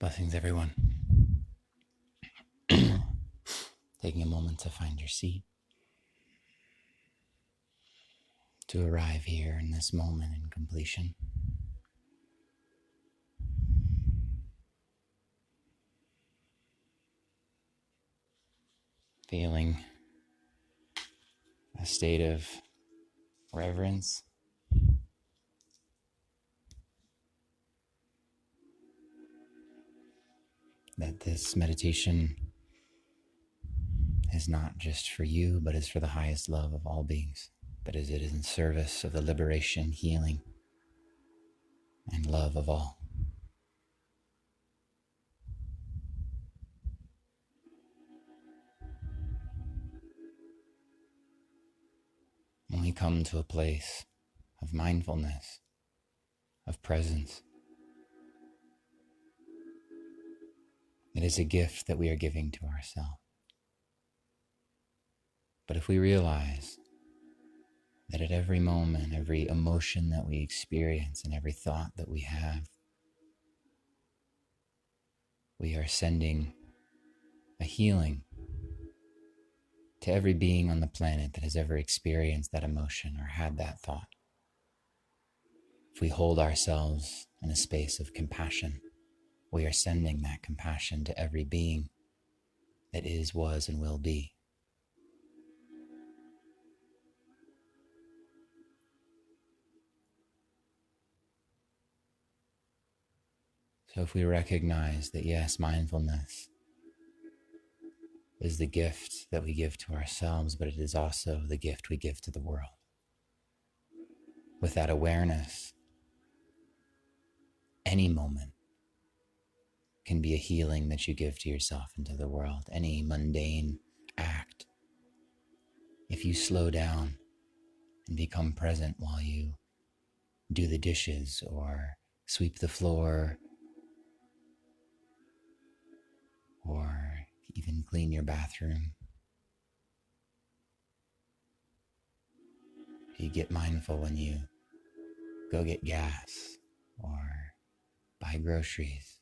Blessings, everyone. Taking a moment to find your seat, to arrive here in this moment in completion. Feeling a state of reverence, that this meditation is not just for you, but is for the highest love of all beings. That is, it is in service of the liberation, healing, and love of all. When we come to a place of mindfulness, of presence, it is a gift that we are giving to ourselves. But if we realize that at every moment, every emotion that we experience and every thought that we have, we are sending a healing to every being on the planet that has ever experienced that emotion or had that thought. If we hold ourselves in a space of compassion, we are sending that compassion to every being that is, was, and will be. So if we recognize that, yes, mindfulness is the gift that we give to ourselves, but it is also the gift we give to the world. With that awareness, any moment can be a healing that you give to yourself and to the world. Any mundane act, if you slow down and become present while you do the dishes or sweep the floor or even clean your bathroom, you get mindful when you go get gas or buy groceries.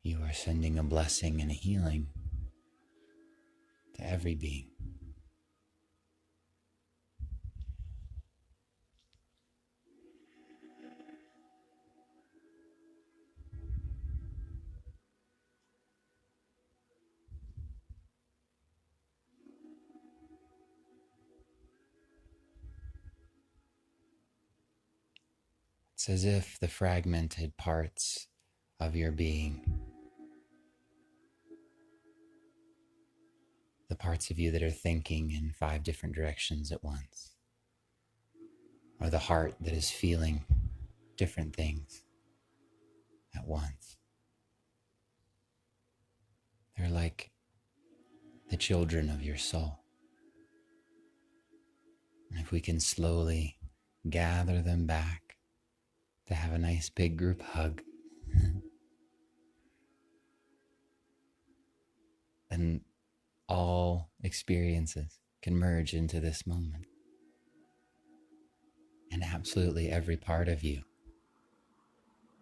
You are sending a blessing and a healing to every being. It's as if the fragmented parts of your being, the parts of you that are thinking in 5 different directions at once, or the heart that is feeling different things at once. They're like the children of your soul. And if we can slowly gather them back to have a nice big group hug, then all experiences can merge into this moment. And absolutely every part of you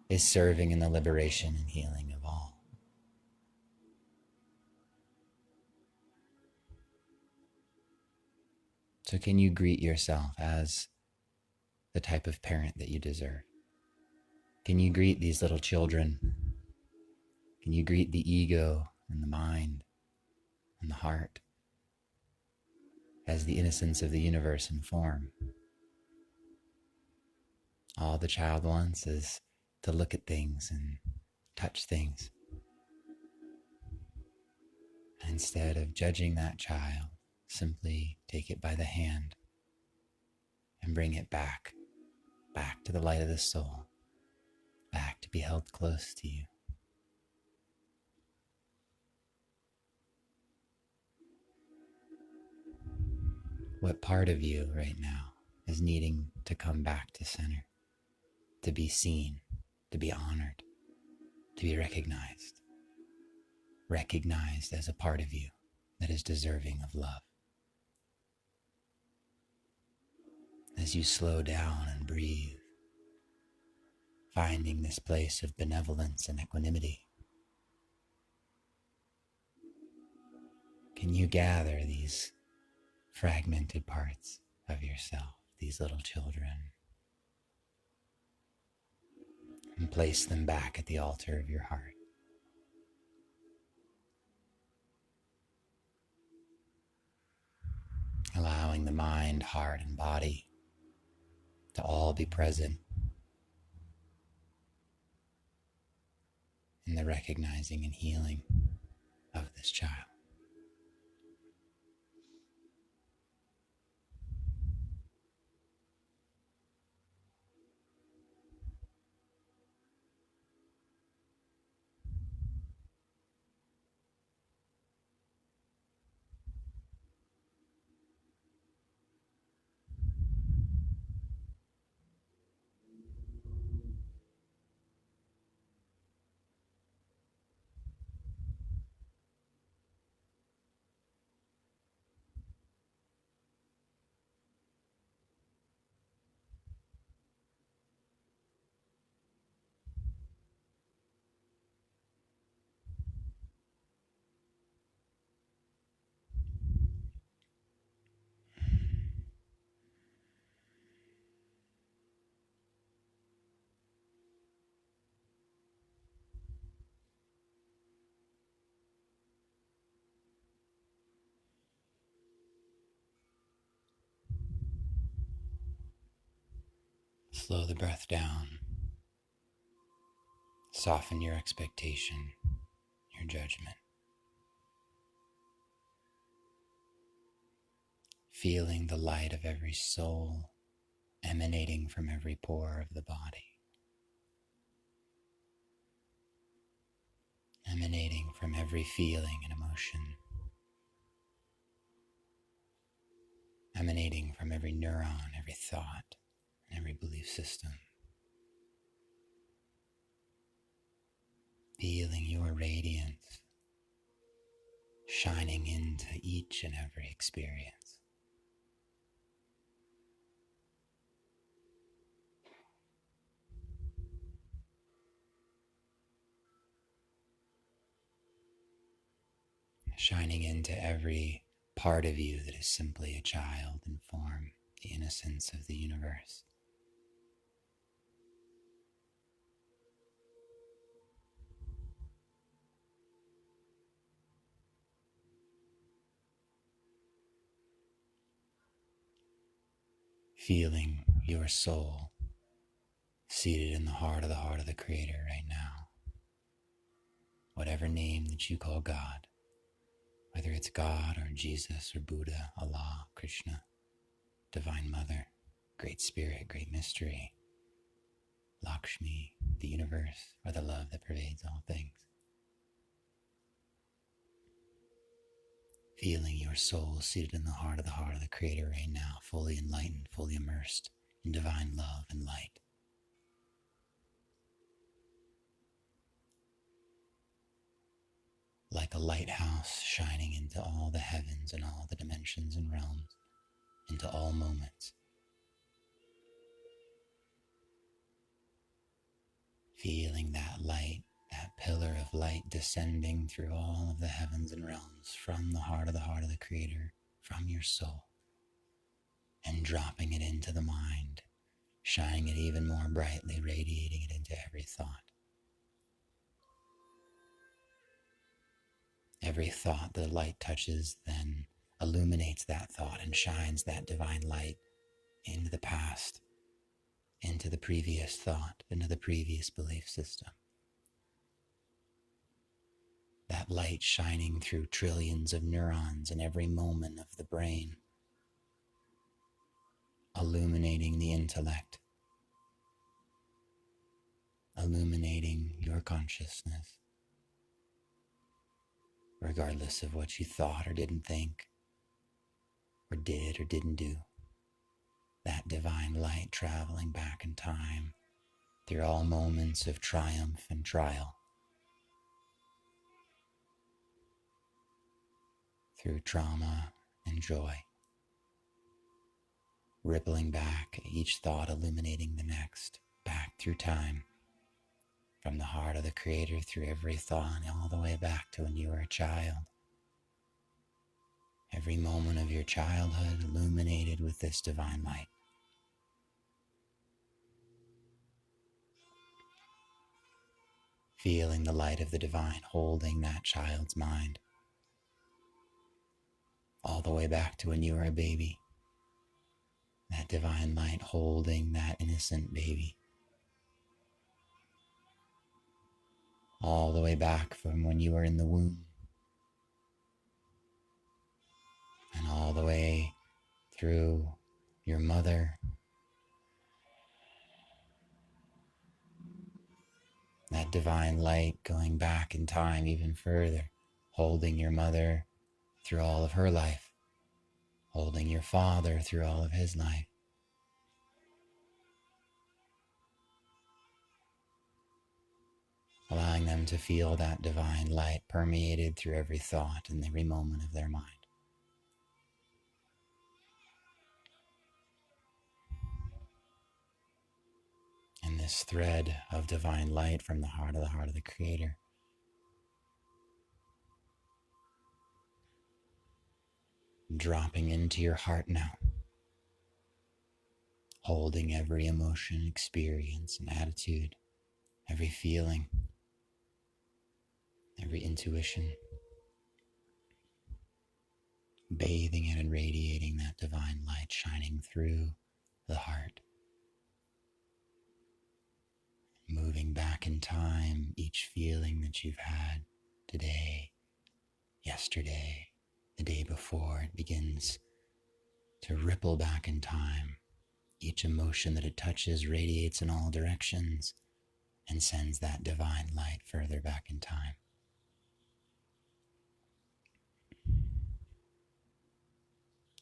is serving in the liberation and healing of all. So can you greet yourself as the type of parent that you deserve? Can you greet these little children? Can you greet the ego and the mind and the heart as the innocence of the universe in form? All the child wants is to look at things and touch things. And instead of judging that child, simply take it by the hand and bring it back to the light of the soul, back to be held close to you. What part of you right now is needing to come back to center, to be seen, to be honored, to be recognized as a part of you that is deserving of love? As you slow down and breathe, finding this place of benevolence and equanimity. Can you gather these fragmented parts of yourself, these little children, and place them back at the altar of your heart? Allowing the mind, heart, and body to all be present in the recognizing and healing of this child. Slow the breath down. Soften your expectation, your judgment. Feeling the light of every soul emanating from every pore of the body. Emanating from every feeling and emotion. Emanating from every neuron, every thought, and every belief system. Feeling your radiance shining into each and every experience. Shining into every part of you that is simply a child in form, the innocence of the universe. Feeling your soul seated in the heart of the Creator right now. Whatever name that you call God, whether it's God or Jesus or Buddha, Allah, Krishna, Divine Mother, Great Spirit, Great Mystery, Lakshmi, the universe, or the love that pervades all things. Feeling your soul seated in the heart of the Creator right now, fully enlightened, fully immersed in divine love and light. Like a lighthouse shining into all the heavens and all the dimensions and realms, into all moments. Feeling that light, that pillar of light descending through all of the heavens and realms from the heart of the Creator, from your soul, and dropping it into the mind, shining it even more brightly, radiating it into every thought. Every thought the light touches then illuminates that thought and shines that divine light into the past, into the previous thought, into the previous belief system. That light shining through trillions of neurons in every moment of the brain, illuminating the intellect, illuminating your consciousness, regardless of what you thought or didn't think, or did or didn't do. That divine light traveling back in time through all moments of triumph and trial, through trauma and joy, rippling back, each thought illuminating the next, back through time, from the heart of the Creator through every thought, all the way back to when you were a child. Every moment of your childhood illuminated with this divine light. Feeling the light of the divine holding that child's mind. All the way back to when you were a baby. That divine light holding that innocent baby. All the way back from when you were in the womb. And all the way through your mother. That divine light going back in time even further, holding your mother through all of her life, holding your father through all of his life. Allowing them to feel that divine light permeated through every thought and every moment of their mind. And this thread of divine light from the heart of the Creator dropping into your heart now, holding every emotion, experience, and attitude, every feeling, every intuition, bathing it and radiating that divine light shining through the heart. Moving back in time, each feeling that you've had today, yesterday, the day before, it begins to ripple back in time. Each emotion that it touches radiates in all directions and sends that divine light further back in time.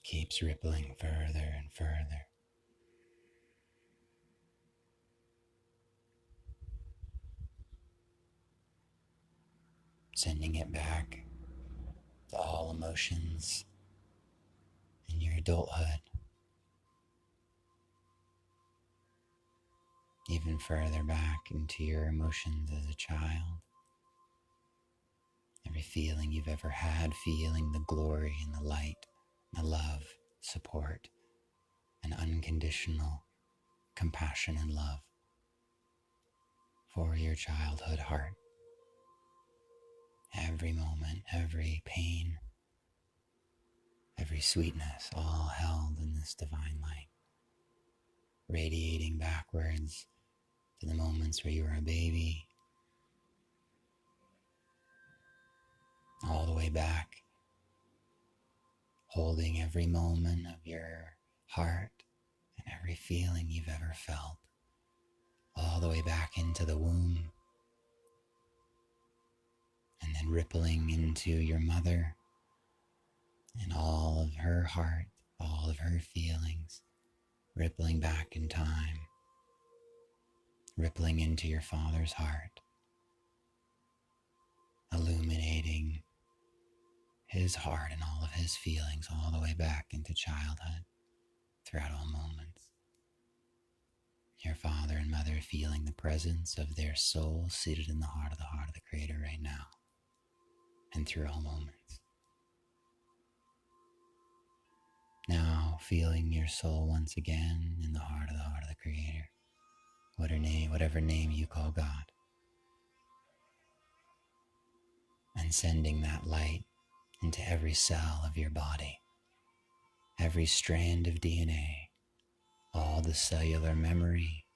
Keeps rippling further and further. Sending it back to all emotions in your adulthood. Even further back into your emotions as a child. Every feeling you've ever had, feeling the glory and the light, the love, support, and unconditional compassion and love for your childhood heart. Every moment, every pain, every sweetness, all held in this divine light, radiating backwards to the moments where you were a baby, all the way back, holding every moment of your heart and every feeling you've ever felt, all the way back into the womb, and then rippling into your mother and all of her heart, all of her feelings, rippling back in time, rippling into your father's heart, illuminating his heart and all of his feelings all the way back into childhood throughout all moments. Your father and mother feeling the presence of their soul seated in the heart of the Creator right now and through all moments. Now feeling your soul once again in the heart of the Creator, whatever name you call God, and sending that light into every cell of your body, every strand of DNA, all the cellular memory,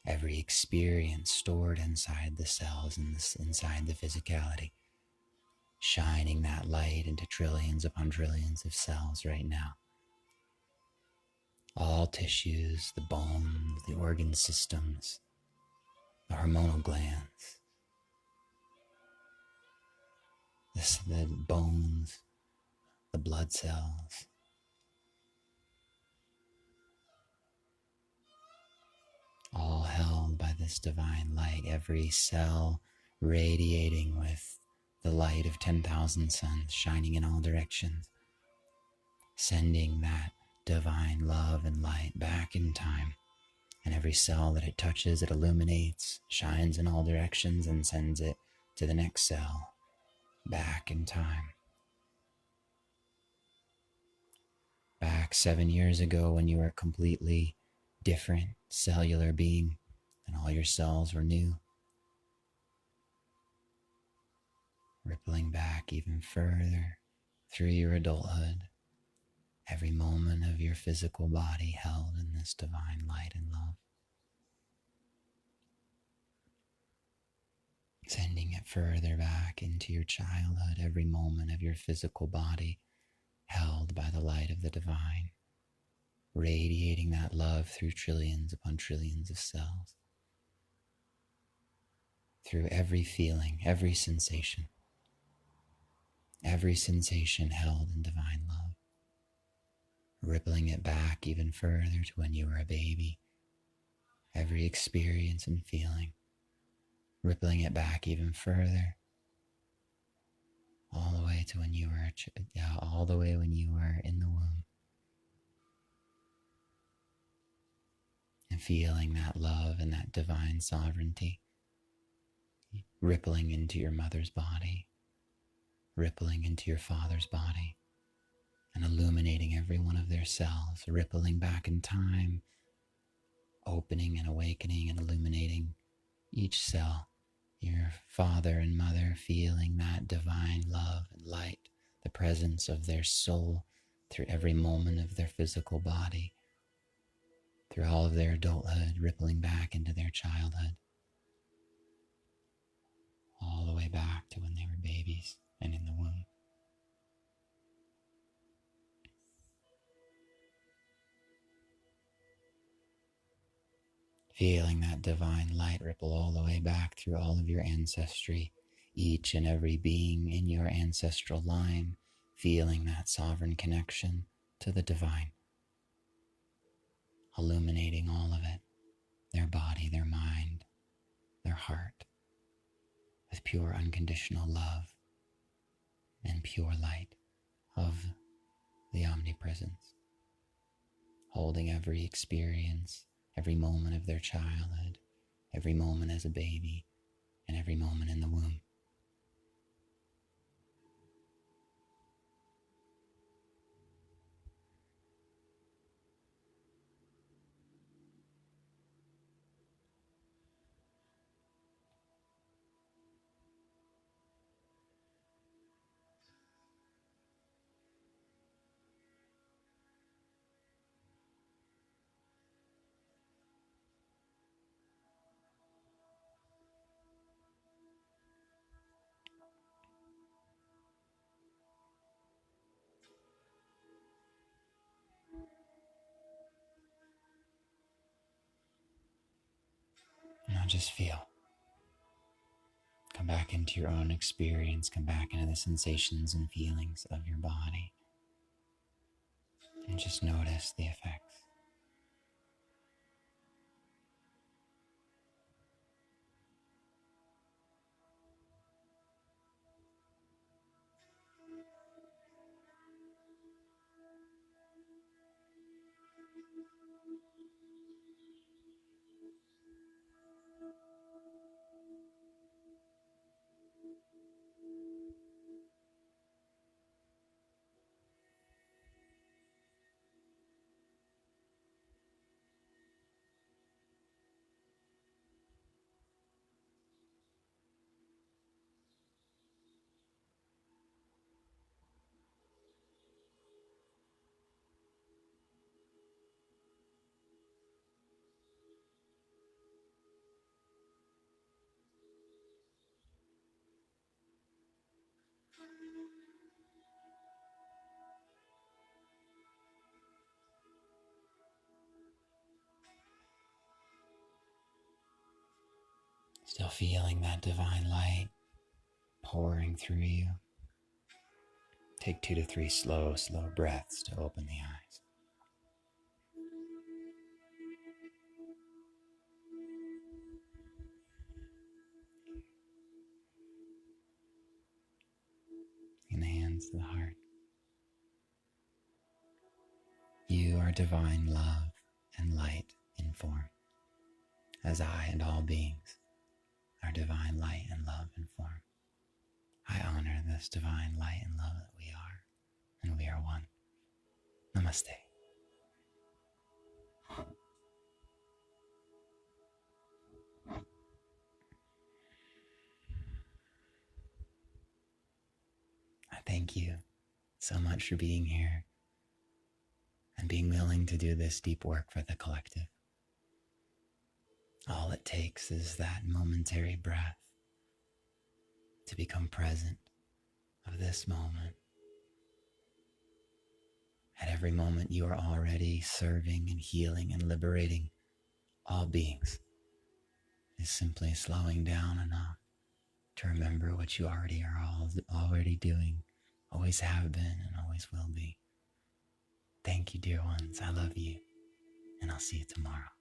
every experience stored inside the cells and inside the physicality, shining that light into trillions upon trillions of cells right now. All tissues, the bones, the organ systems, the hormonal glands, the bones, the blood cells, all held by this divine light, every cell radiating with the light of 10,000 suns shining in all directions, sending that divine love and light back in time, And every cell that it touches, it illuminates, shines in all directions, and sends it to the next cell, back in time. Back 7 years ago when you were a completely different cellular being and all your cells were new. Rippling back even further through your adulthood, every moment of your physical body held in this divine light and love. Sending it further back into your childhood, every moment of your physical body held by the light of the divine, radiating that love through trillions upon trillions of cells, through every feeling, every sensation held in divine love, rippling it back even further to when you were a baby, every experience and feeling, rippling it back even further, all the way to when you were all the way when you were in the womb, and feeling that love and that divine sovereignty rippling into your mother's body, rippling into your father's body, and illuminating every one of their cells, rippling back in time, opening and awakening and illuminating each cell. Your father and mother feeling that divine love and light, the presence of their soul through every moment of their physical body, through all of their adulthood, rippling back into their childhood, all the way back to when they were babies and in the womb. Feeling that divine light ripple all the way back through all of your ancestry, each and every being in your ancestral line, feeling that sovereign connection to the divine, illuminating all of it, their body, their mind, their heart, with pure unconditional love and pure light of the omnipresence, holding every experience, every moment of their childhood, every moment as a baby, and every moment in the womb. Now just feel. Come back into your own experience. Come back into the sensations and feelings of your body. And just notice the effects. Still feeling that divine light pouring through you. Take 2 to 3 slow breaths to open the eyes. In the hands of the heart. You are divine love and light in form. as I and all beings are divine light and love and form. I honor this divine light and love that we are, and we are one. Namaste. I thank you so much for being here and being willing to do this deep work for the collective. All it takes is that momentary breath to become present of this moment. At every moment, you are already serving and healing and liberating all beings. Is simply slowing down enough to remember what you already are already doing, always have been, and always will be. Thank you, dear ones. I love you, and I'll see you tomorrow.